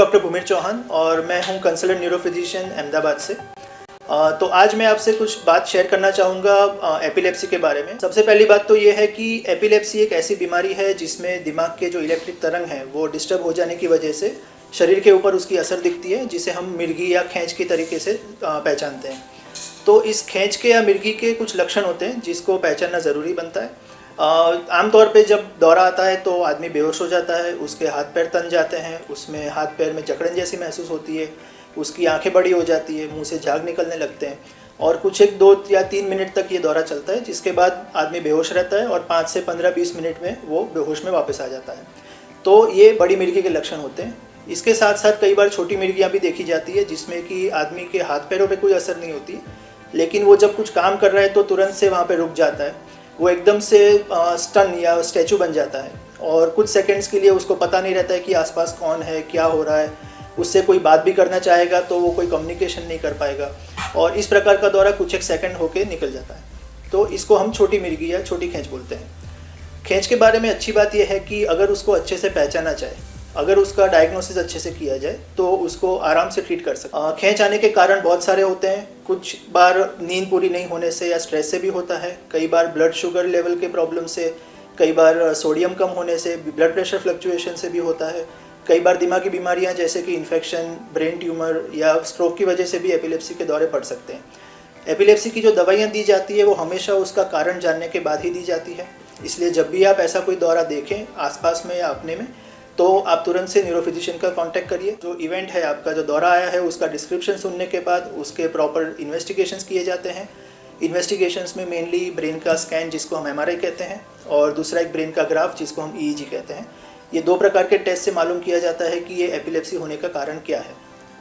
Doctor भूमिर चौहान और मैं हूं कंसल्टेंट न्यूरोफिजिशियन अहमदाबाद से। तो आज मैं आपसे कुछ बात शेयर करना चाहूँगा एपिलेप्सी के बारे में। सबसे पहली बात तो ये है कि एपिलेप्सी एक ऐसी बीमारी है जिसमें दिमाग के जो इलेक्ट्रिक तरंग हैं वो डिस्टर्ब हो जाने की वजह से शरीर के ऊपर उसकी असर दिखती है, जिसे हम मिर्गी या खींच के तरीके से पहचानते हैं। तो इस खींच के या मिर्गी के कुछ लक्षण होते हैं जिसको पहचानना ज़रूरी बनता है। आमतौर पे जब दौरा आता है तो आदमी बेहोश हो जाता है, उसके हाथ पैर तन जाते हैं, उसमें हाथ पैर में जकड़न जैसी महसूस होती है, उसकी आंखें बड़ी हो जाती है, मुंह से झाग निकलने लगते हैं और कुछ 1-2 या 3 मिनट तक ये दौरा चलता है, जिसके बाद आदमी बेहोश रहता है और 5 से 15-20 मिनट में वो बेहोश में वापस आ जाता है। तो ये बड़ी मिर्गी के लक्षण होते हैं। इसके साथ साथ कई बार छोटी मिर्गियाँ भी देखी जाती है जिसमें कि आदमी के हाथ पैरों पर कोई असर नहीं होती, लेकिन वो जब कुछ काम कर रहा है तो तुरंत से वहाँ पर रुक जाता है, वो एकदम से स्टन या स्टैचू बन जाता है और कुछ सेकंड्स के लिए उसको पता नहीं रहता है कि आसपास कौन है, क्या हो रहा है। उससे कोई बात भी करना चाहेगा तो वो कोई कम्युनिकेशन नहीं कर पाएगा और इस प्रकार का दौरा कुछ एक सेकंड होके निकल जाता है। तो इसको हम छोटी मिर्गी या छोटी खींच बोलते हैं। खींच के बारे में अच्छी बात यह है कि अगर उसको अच्छे से पहचाना जाए, अगर उसका डायग्नोसिस अच्छे से किया जाए तो उसको आराम से ट्रीट कर सकते हैं। खींच आने के कारण बहुत सारे होते हैं। कुछ बार नींद पूरी नहीं होने से या स्ट्रेस से भी होता है, कई बार ब्लड शुगर लेवल के प्रॉब्लम से, कई बार सोडियम कम होने से, ब्लड प्रेशर फ्लक्चुएशन से भी होता है, कई बार दिमागी बीमारियां जैसे कि इन्फेक्शन, ब्रेन ट्यूमर या स्ट्रोक की वजह से भी एपिलेप्सी के दौरे पड़ सकते हैं। एपिलेप्सी की जो दवाइयाँ दी जाती है वो हमेशा उसका कारण जानने के बाद ही दी जाती है, इसलिए जब भी आप ऐसा कोई दौरा देखें आसपास में या अपने में तो आप तुरंत से न्यूरोफिजिशियन का कांटेक्ट करिए। जो इवेंट है, आपका जो दौरा आया है, उसका डिस्क्रिप्शन सुनने के बाद उसके प्रॉपर इन्वेस्टिगेशंस किए जाते हैं। इन्वेस्टिगेशंस में मेनली ब्रेन का स्कैन जिसको हम एमआरआई कहते हैं और दूसरा एक ब्रेन का ग्राफ जिसको हम ईईजी कहते हैं। ये 2 प्रकार के टेस्ट से मालूम किया जाता है कि ये एपिलेप्सी होने का कारण क्या है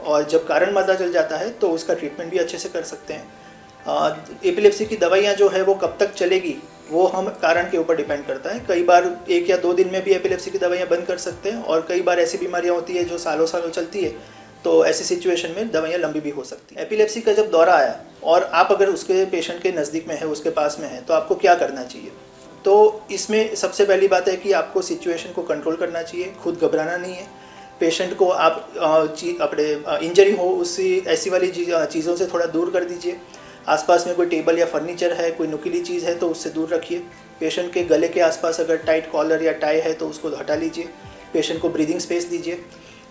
और जब कारण पता चल जाता है तो उसका ट्रीटमेंट भी अच्छे से कर सकते हैं। एपिलेप्सी की दवाइयाँ जो है वो कब तक चलेगी वो हम कारण के ऊपर डिपेंड करता है। कई बार 1 या 2 दिन में भी एपिलेप्सी की दवाइयाँ बंद कर सकते हैं और कई बार ऐसी बीमारियाँ होती है जो सालों सालों चलती है, तो ऐसी सिचुएशन में दवाइयाँ लंबी भी हो सकती हैं। एपिलेप्सी का जब दौरा आया और आप अगर उसके पेशेंट के नज़दीक में है, उसके पास में है, तो आपको क्या करना चाहिए? तो इसमें सबसे पहली बात है कि आपको सिचुएशन को कंट्रोल करना चाहिए, खुद घबराना नहीं है। पेशेंट को आप अपने इंजरी हो उससे ऐसी वाली चीज़ों से थोड़ा दूर कर दीजिए। आसपास में कोई टेबल या फर्नीचर है, कोई नुकीली चीज़ है तो उससे दूर रखिए। पेशेंट के गले के आसपास अगर टाइट कॉलर या टाई है तो उसको हटा लीजिए। पेशेंट को ब्रीदिंग स्पेस दीजिए।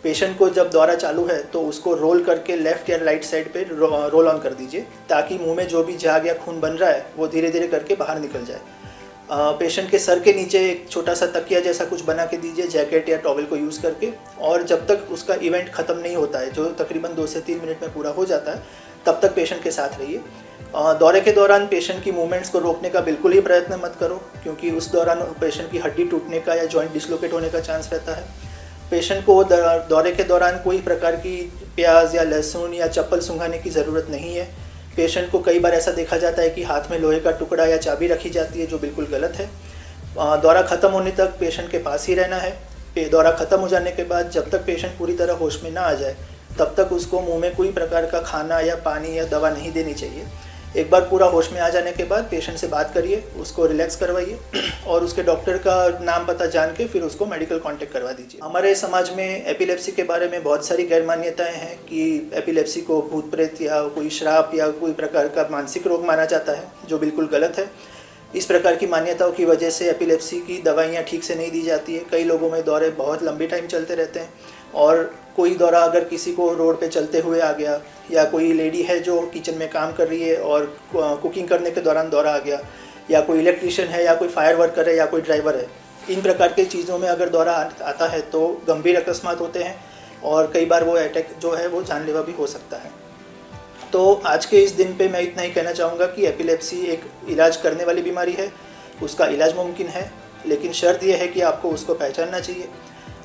पेशेंट को जब दौरा चालू है तो उसको रोल करके लेफ़्ट या राइट साइड पे रोल ऑन कर दीजिए ताकि मुंह में जो भी झाग या खून बन रहा है वो धीरे धीरे करके बाहर निकल जाए। पेशेंट के सर के नीचे एक छोटा सा तकिया जैसा कुछ बना के दीजिए जैकेट या टॉवल को यूज़ करके, और जब तक उसका इवेंट ख़त्म नहीं होता है, जो तकरीबन 2 से 3 मिनट में पूरा हो जाता है, तब तक पेशेंट के साथ रहिए। दौरे के दौरान पेशेंट की मूवमेंट्स को रोकने का बिल्कुल ही प्रयत्न मत करो, क्योंकि उस दौरान पेशेंट की हड्डी टूटने का या जॉइंट डिसलोकेट होने का चांस रहता है। पेशेंट को दौरे के दौरान कोई प्रकार की प्याज या लहसुन या चप्पल सूंघाने की ज़रूरत नहीं है। पेशेंट को कई बार ऐसा देखा जाता है कि हाथ में लोहे का टुकड़ा या चाबी रखी जाती है, जो बिल्कुल गलत है। दौरा ख़त्म होने तक पेशेंट के पास ही रहना है। दौरा ख़त्म हो जाने के बाद जब तक पेशेंट पूरी तरह होश में ना आ जाए तब तक उसको मुंह में कोई प्रकार का खाना या पानी या दवा नहीं देनी चाहिए। एक बार पूरा होश में आ जाने के बाद पेशेंट से बात करिए, उसको रिलैक्स करवाइए और उसके डॉक्टर का नाम पता जान के फिर उसको मेडिकल कांटेक्ट करवा दीजिए। हमारे समाज में एपिलेप्सी के बारे में बहुत सारी गैर मान्यताएँ हैं कि एपिलेप्सी को भूत प्रेत या कोई श्राप या कोई प्रकार का मानसिक रोग माना जाता है, जो बिल्कुल गलत है। इस प्रकार की मान्यताओं की वजह से एपिलेप्सी की दवाइयाँ ठीक से नहीं दी जाती है। कई लोगों में दौरे बहुत लंबी टाइम चलते रहते हैं और कोई दौरा अगर किसी को रोड पे चलते हुए आ गया, या कोई लेडी है जो किचन में काम कर रही है और कुकिंग करने के दौरान दौरा आ गया, या कोई इलेक्ट्रीशियन है या कोई फायर वर्कर है या कोई ड्राइवर है, इन प्रकार की चीज़ों में अगर दौरा आता है तो गंभीर अकस्मात होते हैं और कई बार वो अटैक जो है वो जानलेवा भी हो सकता है। तो आज के इस दिन पे मैं इतना ही कहना चाहूँगा कि एपिलेप्सी एक इलाज करने वाली बीमारी है, उसका इलाज मुमकिन है, लेकिन शर्त यह है कि आपको उसको पहचानना चाहिए।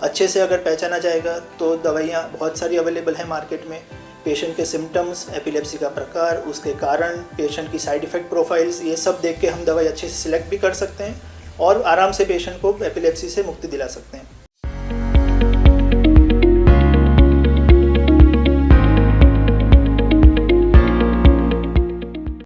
अच्छे से अगर पहचाना जाएगा तो दवाइयाँ बहुत सारी अवेलेबल हैं मार्केट में। पेशेंट के सिम्टम्स, एपिलेप्सी का प्रकार, उसके कारण, पेशेंट की साइड इफ़ेक्ट प्रोफाइल्स, ये सब देख के हम दवाई अच्छे से सिलेक्ट भी कर सकते हैं और आराम से पेशेंट को एपिलेप्सी से मुक्ति दिला सकते हैं।